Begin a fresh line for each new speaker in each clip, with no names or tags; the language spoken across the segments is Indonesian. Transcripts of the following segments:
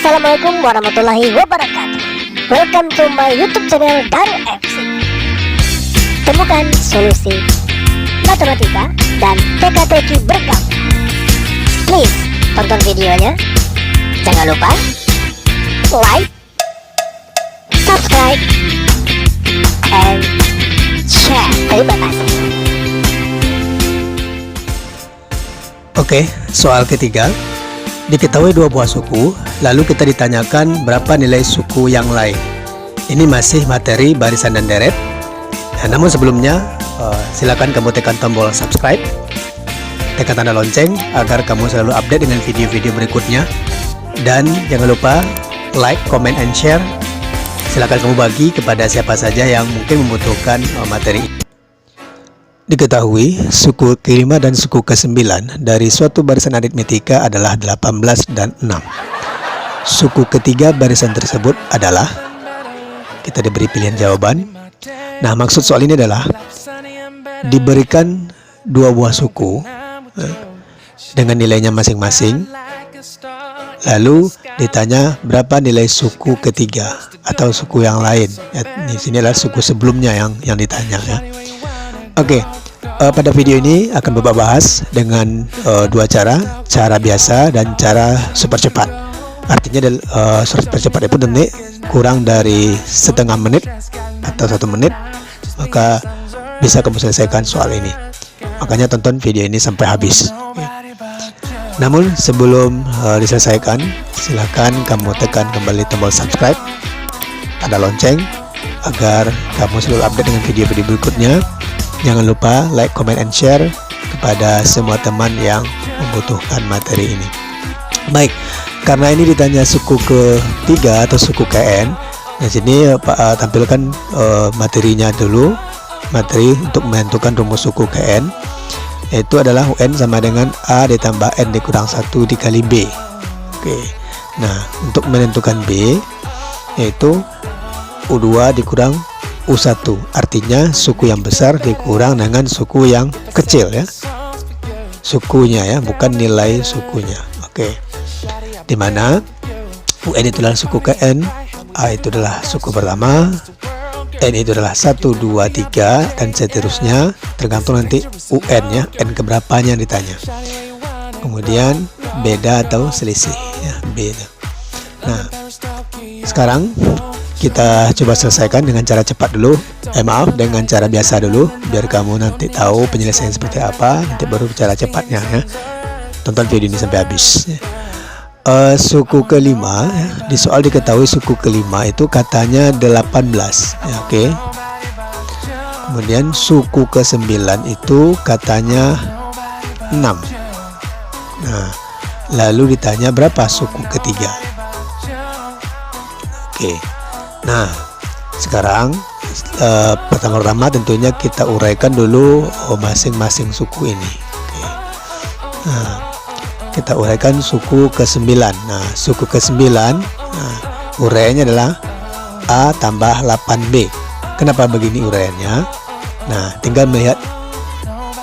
Assalamualaikum warahmatullahi wabarakatuh. Welcome to my YouTube channel Daru FC. Temukan solusi matematika dan teka-teki bergabung. Please tonton videonya. Jangan lupa like, subscribe, and share. Terima kasih.
Oke, soal ketiga. Diketahui dua buah suku, lalu kita ditanyakan berapa nilai suku yang lain. Ini masih materi barisan dan deret. Nah, namun sebelumnya, silakan kamu tekan tombol subscribe, tekan tanda lonceng agar kamu selalu update dengan video-video berikutnya. Dan jangan lupa like, comment, and share. Silakan kamu bagi kepada siapa saja yang mungkin membutuhkan materi ini. Diketahui suku ke-5 dan suku ke-9 dari suatu barisan aritmetika adalah 18 dan 6. Suku ketiga barisan tersebut adalah, kita diberi pilihan jawaban. Nah, maksud soal ini adalah diberikan dua buah suku dengan nilainya masing-masing, lalu ditanya berapa nilai suku ketiga atau suku yang lain. Di sini adalah suku sebelumnya yang ditanya ya. Oke, pada video ini akan Bapak bahas dengan dua cara biasa dan cara super cepat. Artinya super cepat itu nanti kurang dari setengah menit atau 1 menit, maka bisa kamu selesaikan soal ini. Makanya tonton video ini sampai habis. Namun sebelum diselesaikan, silakan kamu tekan kembali tombol subscribe, tanda lonceng, agar kamu selalu update dengan video-video berikutnya. Jangan lupa like, comment, and share kepada semua teman yang membutuhkan materi ini. Baik, karena ini ditanya suku ketiga atau suku KN, di sini tampilkan materinya dulu. Materi untuk menentukan rumus suku KN, yaitu adalah UN sama dengan A ditambah N dikurang 1 dikali B. Oke, nah untuk menentukan B, yaitu U2 dikurang U1, artinya suku yang besar dikurang dengan suku yang kecil ya, sukunya ya, bukan nilai sukunya. Oke, dimana UN itu adalah suku KN, A itu adalah suku pertama, N itu adalah 1, 2, 3 dan seterusnya, tergantung nanti UN ya, N keberapanya yang ditanya. Kemudian beda atau selisih ya, B itu. Nah, sekarang kita coba selesaikan dengan cara cepat dulu, dengan cara biasa dulu, biar kamu nanti tahu penyelesaian seperti apa, nanti baru cara cepatnya ya. Tonton video ini sampai habis. Suku ke-5 ya, di soal diketahui suku ke-5 itu katanya 18 ya, oke. Kemudian suku ke-9 itu katanya 6. Nah, lalu ditanya berapa suku ketiga. Oke. Nah, sekarang pertama-tama tentunya kita uraikan dulu masing-masing suku ini. Oke. Nah, kita uraikan suku ke-9. Nah, suku ke-9, uraiannya adalah A tambah 8B. Kenapa begini uraiannya? Nah, tinggal melihat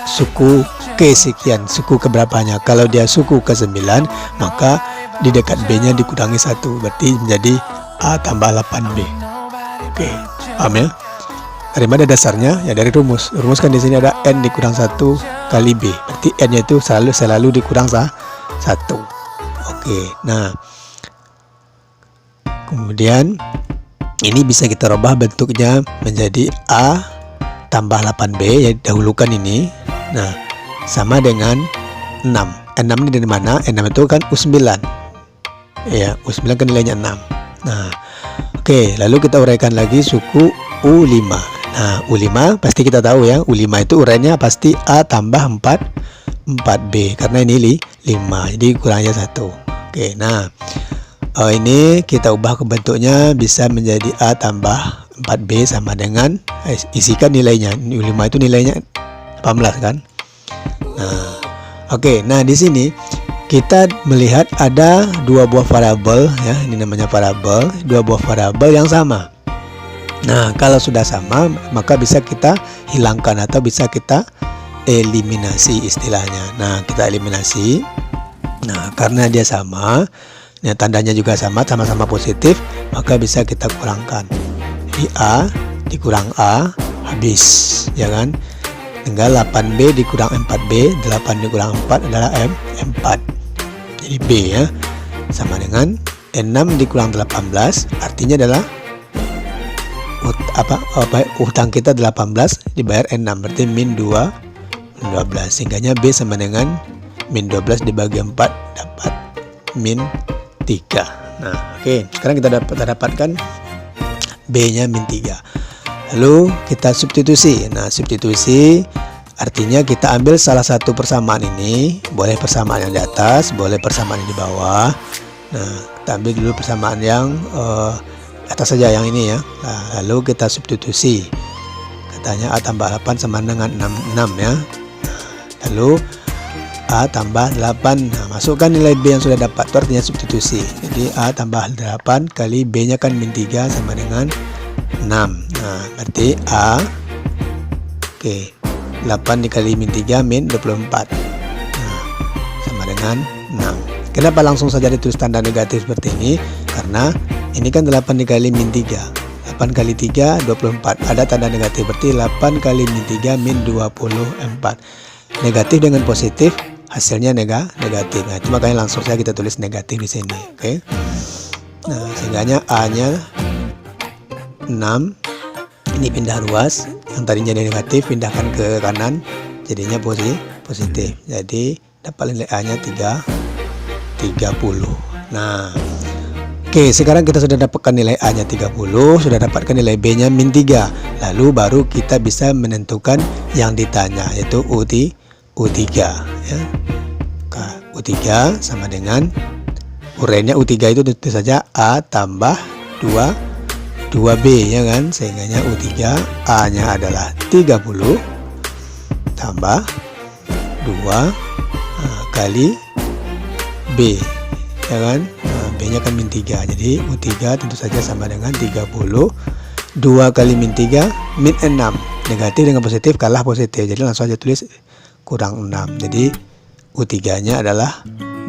suku kesekian, suku keberapanya. Kalau dia suku ke-9, maka di dekat B-nya dikurangi 1, berarti menjadi A tambah 8B. Oke, paham ya? Dari mana dasarnya? Ya dari rumus. Rumus kan di sini ada N dikurang 1 kali B. Berarti N-nya itu selalu dikurang 1. Oke, nah kemudian ini bisa kita rubah bentuknya menjadi A tambah 8B, ya dahulukan ini. Nah, sama dengan 6. N6 ini dari mana? N6 itu kan U9. Ya, U9 kan nilainya 6. Nah, oke, lalu kita uraikan lagi suku U5. Nah, U5 pasti kita tahu ya, U5 itu uraiannya pasti A tambah 4B, karena ini 5, jadi kurangnya 1. Oke, nah ini kita ubah ke bentuknya bisa menjadi A tambah 4B sama dengan, isikan nilainya. U5 itu nilainya 18 kan. Nah, oke, nah di sini kita melihat ada dua buah variabel ya, ini namanya variabel, dua buah variabel yang sama. Nah, kalau sudah sama, maka bisa kita hilangkan atau bisa kita eliminasi istilahnya. Nah, kita eliminasi. Nah, karena dia sama, Ya, tandanya juga sama-sama positif, maka bisa kita kurangkan. Jadi A dikurang A habis, ya kan? Tinggal 8B dikurang 4B, 8 dikurang 4 adalah 4. Jadi B ya. Sama dengan 6 dikurang 18, artinya adalah utang kita 18 dibayar 6, berarti min 12. Sehingga B sama dengan min 12 dibagi 4 dapat min 3. Nah, oke. Sekarang kita dapatkan B-nya min 3. Lalu kita substitusi. Nah, substitusi artinya kita ambil salah satu persamaan ini, boleh persamaan yang di atas, boleh persamaan yang di bawah. Nah, kita ambil dulu persamaan yang atas saja, yang ini ya. Nah, lalu kita substitusi. Katanya A tambah 8 sama dengan 6 ya. Lalu A tambah 8. Nah, masukkan nilai B yang sudah dapat, itu artinya substitusi. Jadi A tambah 8 kali B nya kan min 3 sama dengan 6. Nah, berarti A 8 dikali min 3 min 24. Nah, sama dengan 6. Kenapa langsung saja ditulis tanda negatif seperti ini? Karena ini kan 8 dikali min 3. 8 kali 3 24. Ada tanda negatif, berarti 8 kali min 3 min 24. Negatif dengan positif hasilnya negatif. Nah, itu makanya langsung saja kita tulis negatif di sini. Oke. Nah, sehingganya A-nya 6. Ini pindah ruas, yang tadinya negatif pindahkan ke kanan, jadinya positif. Jadi dapat nilai A-nya 30. Nah, oke, sekarang kita sudah dapatkan nilai A-nya 30, sudah dapatkan nilai B-nya min 3. Lalu baru kita bisa menentukan yang ditanya, yaitu U3 ya. U3 sama dengan uraiannya U3 itu tentu saja A tambah 2B ya kan, sehingganya U3 A-nya adalah 30 tambah 2 kali B ya kan. B-nya kan min 3, jadi U3 tentu saja sama dengan 30. 2 kali min 3 min 6, negatif dengan positif kalah positif, jadi langsung aja tulis kurang 6. Jadi U3 nya adalah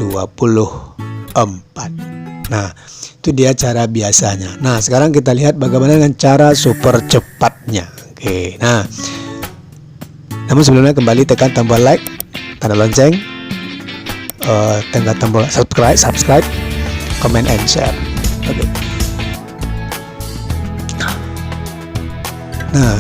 24. Nah, itu dia cara biasanya. Nah, sekarang kita lihat bagaimana dengan cara super cepatnya. Oke, nah, namun sebelumnya kembali tekan tombol like, tanda lonceng, tekan tombol subscribe, comment and share. Oke. Nah,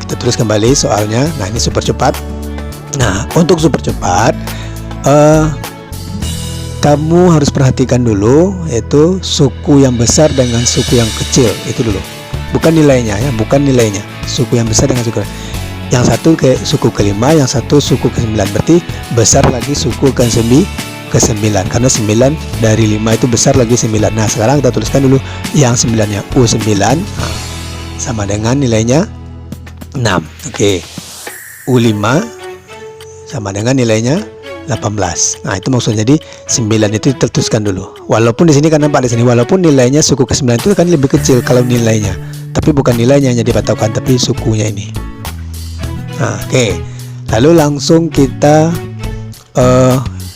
kita tulis kembali soalnya. Nah, ini super cepat. Nah, untuk super cepat, kamu harus perhatikan dulu, yaitu suku yang besar dengan suku yang kecil itu dulu. Bukan nilainya ya, bukan nilainya. Suku yang besar dengan suku yang satu ke suku ke-5, yang satu suku ke-9. Berarti besar lagi suku ke-9 karena 9 dari 5 itu besar lagi 9. Nah, sekarang kita tuliskan dulu yang 9-nya. U9 sama dengan nilainya 6. Oke. U5 sama dengan nilainya 18. Nah, itu maksudnya, jadi 9 itu dituliskan dulu. Walaupun di sini kan nampak di sini, walaupun nilainya suku ke-9 itu kan lebih kecil kalau nilainya. Tapi bukan nilainya yang dipatokan, tapi sukunya ini. Nah, oke. Lalu langsung kita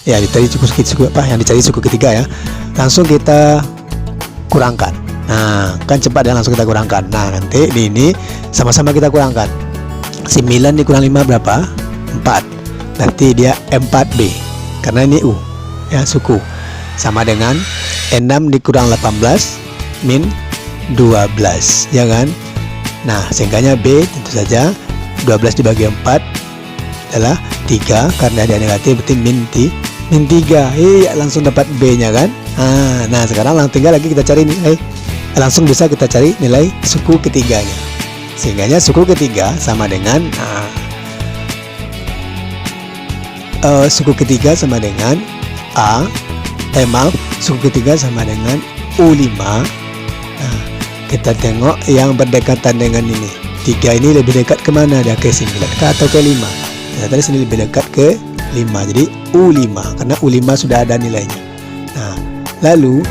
yang dicari suku ketiga ya. Langsung kita kurangkan. Nah, kan cepat ya, langsung kita kurangkan. Nah, nanti di ini sama-sama kita kurangkan. 9 dikurang 5 berapa? 4. Berarti dia 4B karena ini U ya, suku, sama dengan 6 dikurang 18 min 12 ya kan. Nah, sehingganya B tentu saja 12 dibagi 4 adalah 3, karena dia negatif berarti min 3. Iya, langsung dapat B nya kan. Nah, sekarang tinggal lagi kita cari nilai, langsung bisa kita cari nilai suku ketiganya. Sehingganya suku ketiga sama dengan suku ketiga sama dengan suku ketiga sama dengan U5. Nah, kita tengok yang berdekatan dengan ini. 3 ini lebih dekat kemana? Dia ke 9 atau ke 5? Nah, tadi sini lebih dekat ke 5, jadi U5 karena U5 sudah ada nilainya. Nah, lalu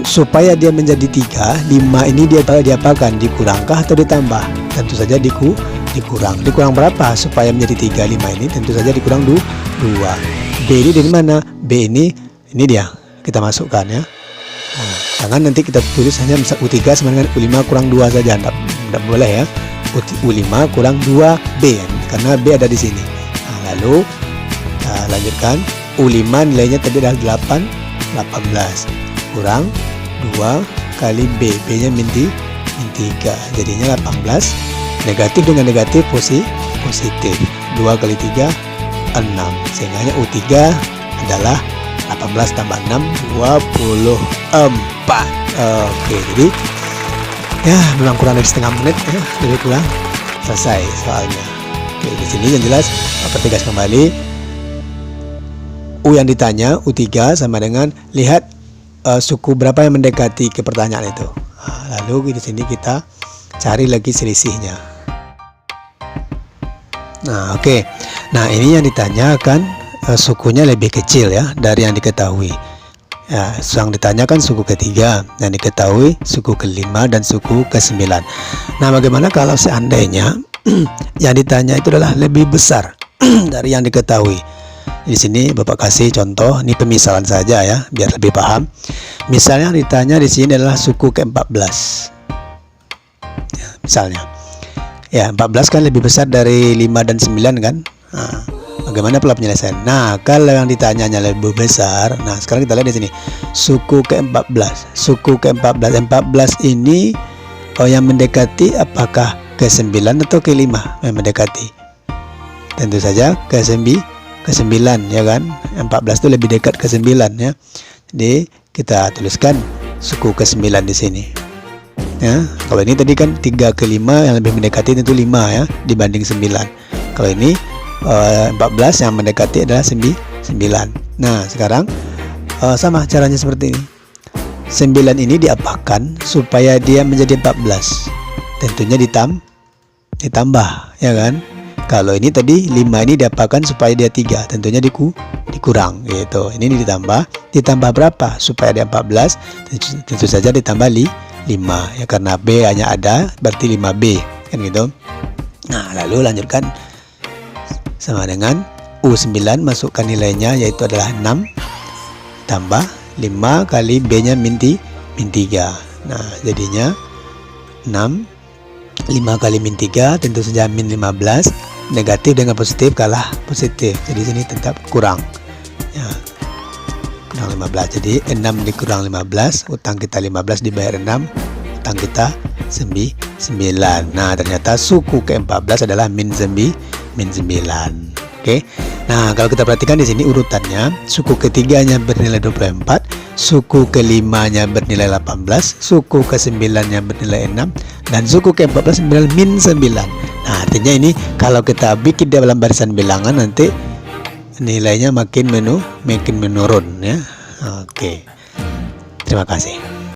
supaya dia menjadi 3, 5 ini dia apakan? Dikurangkah atau ditambah? Tentu saja dikurang. Dikurang berapa supaya menjadi 3? 5 ini tentu saja dikurang 2. B ini dari mana? B ini dia kita masukkan ya. Nah, jangan nanti kita tulis hanya misal U3 sama dengan U5 kurang 2 saja, tidak boleh ya. U5 kurang 2B karena B ada di sini. Nah, lalu lanjutkan. U5 nilainya tadi adalah 18 kurang 2 kali B, B nya min 3, jadinya 18. Negatif dengan negatif positif, 2 kali 3 6, sehingga U3 adalah 18 tambah 6 24. Oke, jadi ya memang kurang dari setengah menit ya, lebih kurang selesai soalnya. Oke, di sini yang jelas pertegas kembali. U yang ditanya U3 sama dengan lihat suku berapa yang mendekati ke pertanyaan itu. Lalu di sini kita cari lagi selisihnya. Nah, oke. Nah, ini yang ditanyakan sukunya lebih kecil ya dari yang diketahui. Ya, yang ditanyakan suku ketiga, yang diketahui suku kelima dan suku ke-9. Nah, bagaimana kalau seandainya yang ditanya itu adalah lebih besar dari yang diketahui? Di sini Bapak kasih contoh, ini pemisalan saja ya, biar lebih paham. Misalnya ditanya di sini adalah suku ke-14. Ya, misalnya. Ya, 14 kan lebih besar dari 5 dan 9 kan? Nah, bagaimana pola penyelesaian? Nah, kalau yang ditanyanya lebih besar, nah sekarang kita lihat di sini. Suku ke-14. Suku ke-14. 14 ini yang mendekati apakah ke-9 atau ke-5 yang mendekati? Tentu saja ke-9 ya kan? 14 itu lebih dekat ke-9 ya. Jadi kita tuliskan suku ke-9 di sini. Ya, kalau ini tadi kan 3 ke 5 yang lebih mendekati tentu 5 ya dibanding 9. Kalau ini 14 yang mendekati adalah 9. Nah, sekarang sama caranya seperti ini. 9 ini diapakan supaya dia menjadi 14? Tentunya ditambah ya kan? Kalau ini tadi 5 ini diapakan supaya dia 3? Tentunya dikurang gitu. Ini ditambah berapa supaya dia 14? Tentu saja ditambah 5 ya, karena B hanya ada berarti 5B kan gitu. Nah, lalu lanjutkan sama dengan U9, masukkan nilainya yaitu adalah 6 tambah 5 kali B nya min 3. Nah, jadinya 6, 5 kali min 3 tentu saja min 15. Negatif dengan positif kalah positif, jadi sini tetap kurang ya, kurang 15. Jadi 6 dikurang 15, utang kita 15 dibayar 6, utang kita 9. Nah, ternyata suku ke-14 adalah min 9. Oke. Nah, kalau kita perhatikan di sini urutannya, suku ketiganya bernilai 24, suku kelimanya bernilai 18, suku ke-9-nya bernilai 6, dan suku ke-14 bernilai min 9. Nah, artinya ini kalau kita bikin dalam barisan bilangan nanti nilainya makin menurun ya. Oke. Terima kasih.